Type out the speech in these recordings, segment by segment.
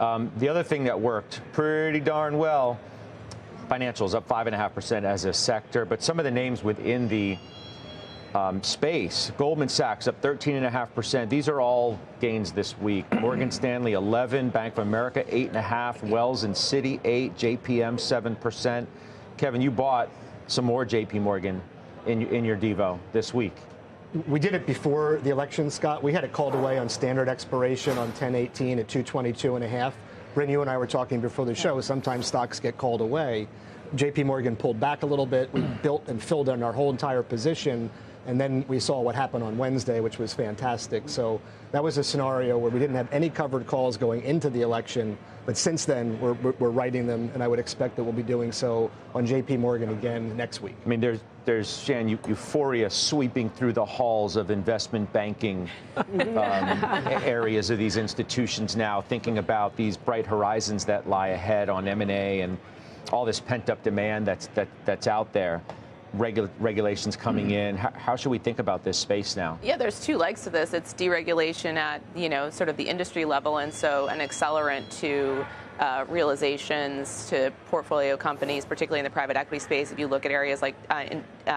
The other thing that worked pretty darn well, financials up 5.5% as a sector, but some of the names within the space, Goldman Sachs up 13.5%. These are all gains this week. Morgan Stanley 11, Bank of America 8.5, Wells and Citi 8, JPM 7%. Kevin, you bought some more JPMorgan in your Devo this week. We did it before the election, Scott. We had it called away on standard expiration on 10/18 at 222.5. Bryn, you and I were talking before the show. Sometimes stocks get called away. JPMorgan pulled back a little bit. We built and filled in our whole entire position. And then we saw what happened on Wednesday, which was fantastic. So that was a scenario where we didn't have any covered calls going into the election. But since then, we're writing them, and I would expect that we'll be doing so on JPMorgan again next week. I mean, there's Shan, euphoria sweeping through the halls of investment banking areas of these institutions now, thinking about these bright horizons that lie ahead on M&A and all this pent-up demand that's out there. Regulations coming in. How should we think about this space now? Yeah, there's two legs to this. It's deregulation at, sort of the industry level, and so an accelerant to realizations to portfolio companies, particularly in the private equity space. If you look at areas like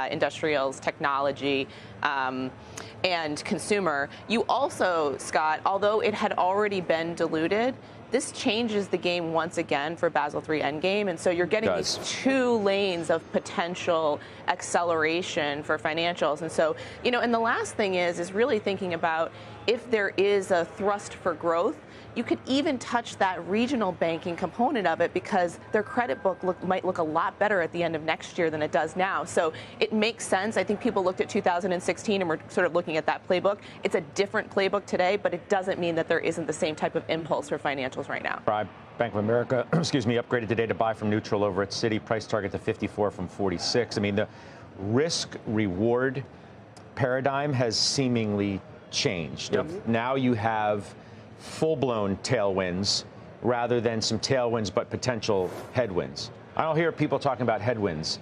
industrials, technology, and consumer, you also, Scott, although it had already been diluted, this changes the game once again for Basel III Endgame, and so you're getting these two lanes of potential acceleration for financials. And so, and the last thing is really thinking about if there is a thrust for growth, you could even touch that regional banking component of it because their credit book might look a lot better at the end of next year than it does now. So it makes sense. I think people looked at 2016 and we're sort of looking at that playbook. It's a different playbook today, but it doesn't mean that there isn't the same type of impulse for financials right now. Bank of America, upgraded today to buy from neutral over at Citi. Price target to 54 from 46. I mean, the risk-reward paradigm has seemingly changed. Yep. Now you have full-blown tailwinds rather than some tailwinds but potential headwinds. I don't hear people talking about headwinds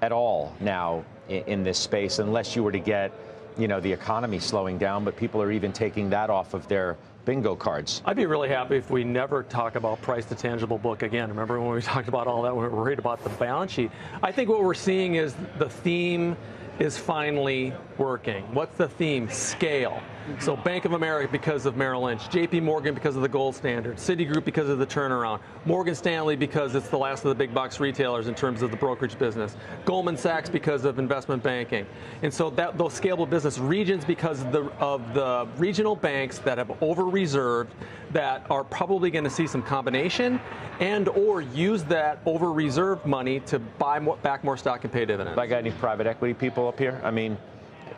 at all now in this space unless you were to get, the economy slowing down, but people are even taking that off of their bingo cards. I'd be really happy if we never talk about price to tangible book again. Remember when we talked about all that, we were worried about the balance sheet. I think what we're seeing is the theme is finally working. What's the theme? Scale. So Bank of America because of Merrill Lynch, JPMorgan because of the gold standard, Citigroup because of the turnaround, Morgan Stanley because it's the last of the big box retailers in terms of the brokerage business, Goldman Sachs because of investment banking. And so those scalable business regions because of the regional banks that have over-reserved that are probably going to see some combination and or use that over-reserved money to buy back more stock and pay dividends. I got any private equity people up here? I mean,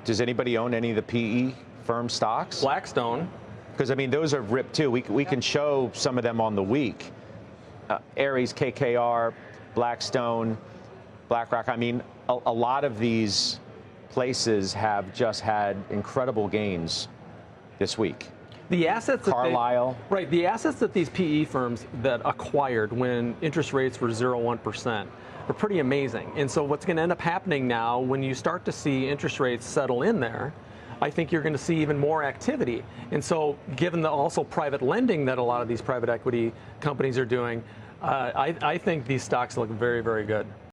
does anybody own any of the PE firm stocks? Blackstone. Because, I mean, those are ripped, too. We can show some of them on the week. Ares, KKR, Blackstone, BlackRock. I mean, a lot of these places have just had incredible gains this week. The assets Carlyle. The assets that these PE firms that acquired when interest rates were 0.1% are pretty amazing. And so what's going to end up happening now when you start to see interest rates settle in there, I think you're going to see even more activity. And so given the also private lending that a lot of these private equity companies are doing, I think these stocks look very, very good.